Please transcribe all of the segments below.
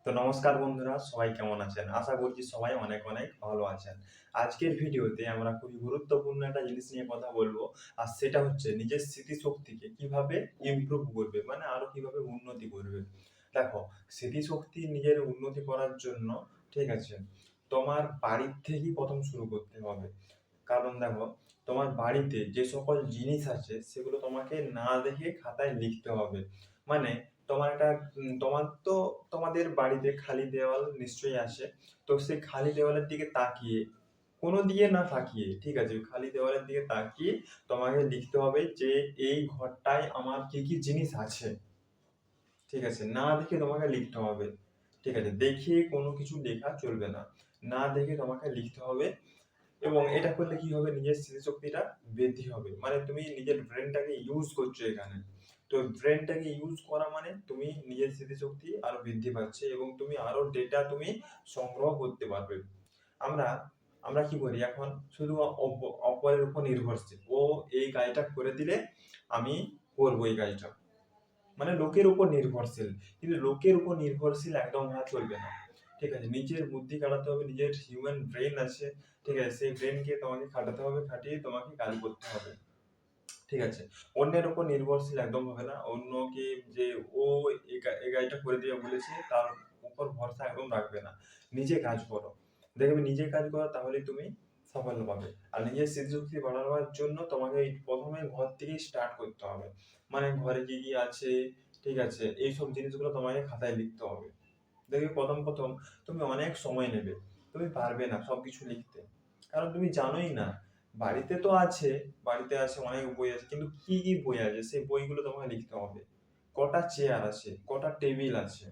তো নমস্কার বন্ধুরা, সবাই কেমন আছেন? আশা করছি সবাই অনেক অনেক ভালো আছেন। আজকের ভিডিওতে আমরা খুবই গুরুত্বপূর্ণ একটা জিনিস নিয়ে কথা বলবো। আর সেটা হচ্ছে নিজের স্মৃতিশক্তিকে কিভাবে ইমপ্রুভ করবে, মানে আরো কিভাবে উন্নতি করবে। দেখো, স্মৃতিশক্তি নিজের উন্নতি করার জন্য, ঠিক আছে, তোমার বাড়ির থেকেই ১ম শুরু করতে হবে। কারণ দেখো, তোমার বাড়িতে যে সকল জিনিস আছে সেগুলো তোমাকে না দেখে খাতায় লিখতে হবে। মানে তোমার একটা তোমাদের বাড়িতে খালি দেওয়াল নিশ্চয়ই আছে। তো সেই খালি দেওয়ালের দিকে তাকিয়ে, কোনো দিকে না তাকিয়ে, ঠিক আছে, খালি দেওয়ালের দিকে তাকিয়ে তোমাকে লিখতে হবে যে এই ঘরটায় আমার কি কি জিনিস আছে। ঠিক আছে, না দেখে তোমাকে লিখতে হবে। ঠিক আছে, দেখে কোনো কিছু লেখা চলবে না। না দেখে তোমাকে লিখতে হবে। এবং এটা করলে কি হবে, নিজের স্মৃতিশক্তিটা বৃদ্ধি হবে। মানে তুমি নিজের ব্রেনটাকে ইউজ করছো এখানে। তো ব্রেনটাকে ইউজ করা মানে তুমি নিজের স্মৃতিশক্তি আরো বৃদ্ধি পাচ্ছে এবং তুমি আরো ডেটা তুমি সংগ্রহ করতে পারবে। আমরা আমরা কি করি এখন, শুধু অপরের উপর নির্ভরশীল। ও এই কাজটা করে দিলে আমি করবো এই কাজটা, মানে লোকের উপর নির্ভরশীল। কিন্তু লোকের উপর নির্ভরশীল একদম হওয়া চলবে না। ঠিক আছে, নিজের বুদ্ধি খাটাতে হবে, নিজের হিউম্যান ব্রেন আছে। ঠিক আছে, সেই ব্রেনকে তোমাকে খাটাতে হবে, খাটিয়ে তোমাকে কাজ করতে হবে। ঠিক আছে, অন্যের উপর নির্ভরশীল একদম হবে না। অন্যকে যে ও এই কাজটা করে দিয়ে বলেছে তার উপর ভরসা একদম রাখবে না। নিজে কাজ করো, দেখবে নিজে কাজ করো, তাহলে তুমি সাফল্য পাবে। আর নিজের স্মৃতিশক্তি বাড়ানোর জন্য তোমাকে প্রথমে ঘর থেকেই স্টার্ট করতে হবে। মানে ঘরে কি কি আছে, ঠিক আছে, এইসব জিনিসগুলো তোমাকে খাতায় লিখতে হবে। দেখবে প্রথম প্রথম তুমি অনেক সময় নেবে, তুমি পারবে না সবকিছু লিখতে। কারণ তুমি জানোই না। বাড়িতে তো আছে, বাড়িতে আছে অনেক বই আছে, কিন্তু কি কি বই আছে সেই বইগুলো তোমাকে লিখতে হবে। কটা চেয়ার আছে, কটা টেবিল আছে,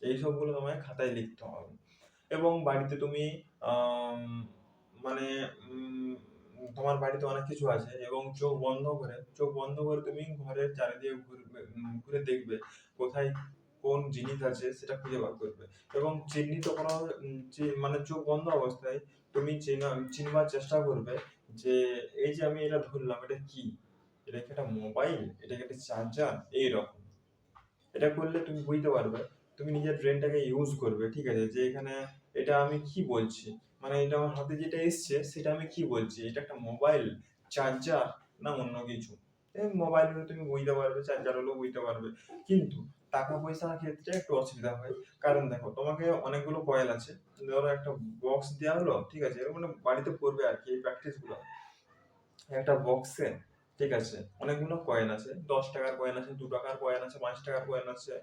এই সবগুলো তোমাকে খাতায় লিখতে হবে। এবং বাড়িতে তুমি আম, মানে তোমার বাড়িতে অনেক কিছু আছে এবং চোখ বন্ধ করে তুমি ঘরের চারিদিকে ঘুরে দেখবে কোথায় কোন জিনিস আছে সেটা খুঁজে বার করবে। এবং চিহ্নিত কোনো মানে চোখ বন্ধ অবস্থায় তুমি চিনবার চেষ্টা করবে যে এই যে আমি এটা ধরলাম, এটা কি? এটা কি একটা মোবাইল, এটা কি একটা চার্জার? এইরকম। এটা করলে তুমি বুঝতে পারবে, তুমি নিজের ব্রেনটাকে ইউজ করবে। ঠিক আছে, যে এখানে এটা আমি কি বলছি, মানে এটা আমার হাতে যেটা এসছে সেটা আমি কি বলছি, এটা একটা মোবাইল, চার্জার, না অন্য কিছু। মোবাইল হলে তুমি বুঝতে পারবে, চার্জার হলেও বুঝতে পারবে। কিন্তু টাকা পয়সার ক্ষেত্রে একটু অসুবিধা হয়। কারণ দেখো, তোমাকে অনেকগুলো কয়েল আছে, ধরো একটা বক্স দেওয়া হলো, ঠিক আছে, এরকম মানে বাড়িতে করবে আর কি এই প্র্যাকটিস গুলো। একটা বক্সে, ঠিক আছে, অনেকগুলো কয়েন আছে, 10 টাকার কয়েন আছে, 2 টাকার কয়েন আছে, 5 টাকার কয়েন আছে,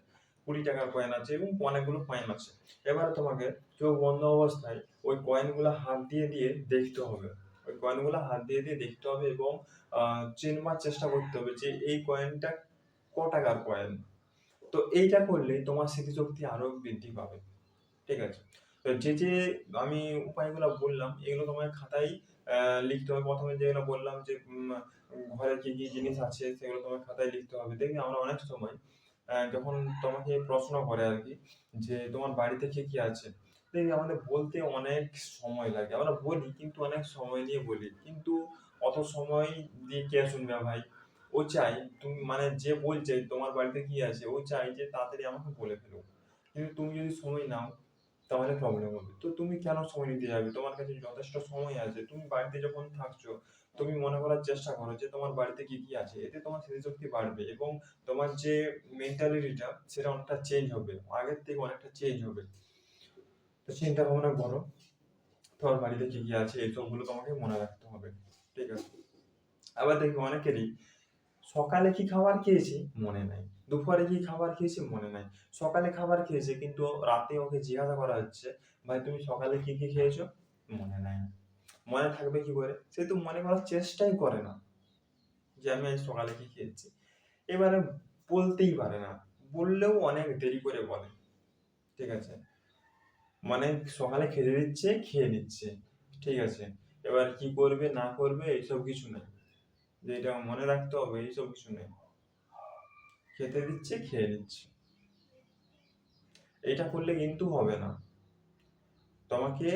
20 টাকার কয়েন আছে এবং অনেকগুলো কয়েন আছে। এবার তোমাকে চোখ বন্ধ অবস্থায় ওই কয়েনগুলো হাত দিয়ে দিয়ে দেখতে হবে। ওই কয়েনগুলো হাত দিয়ে দিয়ে দেখতে হবে এবং চিনবার চেষ্টা করতে হবে যে এই কয়েনটা টাকার কয়েন। তো এইটা করলে তোমার স্মৃতিশক্তি আরো বৃদ্ধি পাবে। ঠিক আছে, তো যে আমি উপায়গুলো বললাম এগুলো তোমার খাতায় লিখতে হবে। প্রথমে যেগুলো বললাম যে ঘরে কি কি জিনিস আছে সেগুলো তোমার খাতায় লিখতে হবে। দেখবে আমরা অনেক সময় যখন তোমাকে প্রশ্ন করে আর কি যে তোমার বাড়িতে কি কি আছে, দেখবে আমাদের বলতে অনেক সময় লাগে। আমরা বলি কিন্তু অনেক সময় নিয়ে বলি, কিন্তু অত সময় দিয়ে কে শুনবে ভাই? ও চাই তুমি, মানে যে বলছে তোমার বাড়িতে কি আছে, ও চাই যে তাড়াতাড়ি আমাকে বলে ফেলো। কিন্তু তুমি যদি সময় নাও তাহলে প্রবলেম হবে। তো তুমি কেন সময় নিতে যাবে? তোমার কাছে যথেষ্ট সময় আছে। তুমি বাড়িতে যখন থাকছো, তুমি মনে করার চেষ্টা করো যে তোমার বাড়িতে কি কি আছে। এতে তোমার স্মৃতিশক্তি বাড়বে এবং তোমার যে মেন্টালিটিটা সেটা অনেকটা চেঞ্জ হবে, আগের থেকে অনেকটা চেঞ্জ হবে। তো চিন্তা ভাবনা করো তোমার বাড়িতে কি কি আছে, এই সবগুলো তোমাকে মনে রাখতে হবে। ঠিক আছে, আবার দেখবে অনেকেরই সকালে কি খাবার খেয়েছি মনে নাই, দুপুরে কি খাবার খেয়েছি মনে নাই। সকালে খাবার খেয়েছে কিন্তু রাতে ওকে জিজ্ঞাসা করা হচ্ছে ভাই তুমি সকালে কি কি খেয়েছো, মনে নাই। মনে থাকবে কি করে? সে তো মনে করার চেষ্টাই করে না যে আমি আজ সকালে কি খেয়েছি। এবারে বলতেই পারে না, বললেও অনেক দেরি করে বলে। ঠিক আছে, মানে সকালে খেতে দিচ্ছে, খেয়ে নিচ্ছে। ঠিক আছে, এবার কি করবে না করবে এইসব কিছু নেই, যে এটা মনে রাখতে হবে এইসব কিছু নেই। খেতে দিচ্ছে, খেয়ে নিচ্ছে। এটা করলে কিন্তু হবে না। তোমাকে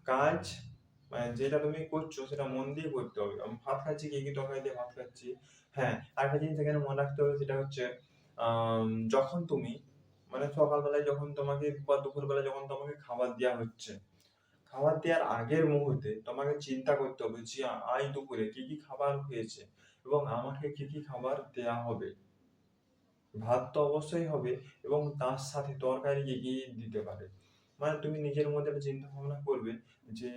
কাজ, মানে যেটা তুমি করছো সেটা মন দিয়ে করতে হবে। আমি ভাত খাচ্ছি, কি কি তরকারি দিয়ে ভাত খাচ্ছি। হ্যাঁ, আরেকটা জিনিস এখানে মনে রাখতে হবে, সেটা হচ্ছে যখন তুমি মানে সকালবেলায় যখন তোমাকে বা দুপুরবেলা যখন তোমাকে খাবার দেওয়া হচ্ছে, খাবার দেওয়ার আগের মুহূর্তে তোমাকে চিন্তা করতে হবে যে আজ দুপুরে কি কি খাবার হয়েছে এবং আমাকে কি কি খাবার দেয়া হবে। ভাত তো অবশ্যই হবে এবং তার সাথে তরকারি কি কি দিতে পারে। মানে তুমি নিজের মধ্যে একটা চিন্তা ভাবনা করবে যে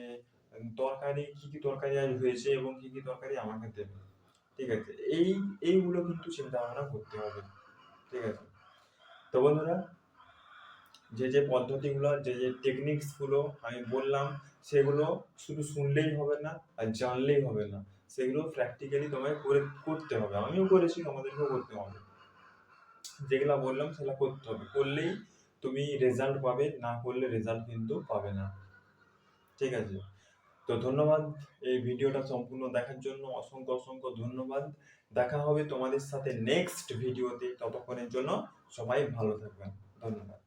তরকারি কি কি তরকারি আজ হয়েছে এবং কি কি তরকারি আমাকে দেবে। ঠিক আছে, এইগুলো কিন্তু চিন্তা ভাবনা করতে হবে। ঠিক আছে, তো বন্ধুরা, যে পদ্ধতিগুলো যে টেকনিক্স গুলো আমি বললাম, সেগুলো শুধু শুনলেই হবে না আর জানলেই হবে না, সেগুলো প্র্যাকটিক্যালি তোমায় করতে হবে। আমিও করেছি, আমাদেরকেও করতে হবে। যেগুলা বললাম সেগুলা করতে হবে, করলেই তুমি রেজাল্ট পাবে, না করলে রেজাল্ট কিন্তু পাবে না। ঠিক আছে, তো ধন্যবাদ এই ভিডিওটা সম্পূর্ণ দেখার জন্য, অসংখ্য অসংখ্য ধন্যবাদ। দেখা হবে তোমাদের সাথে নেক্সট ভিডিওতে, ততক্ষণের জন্য সবাই ভালো থাকবেন। ধন্যবাদ।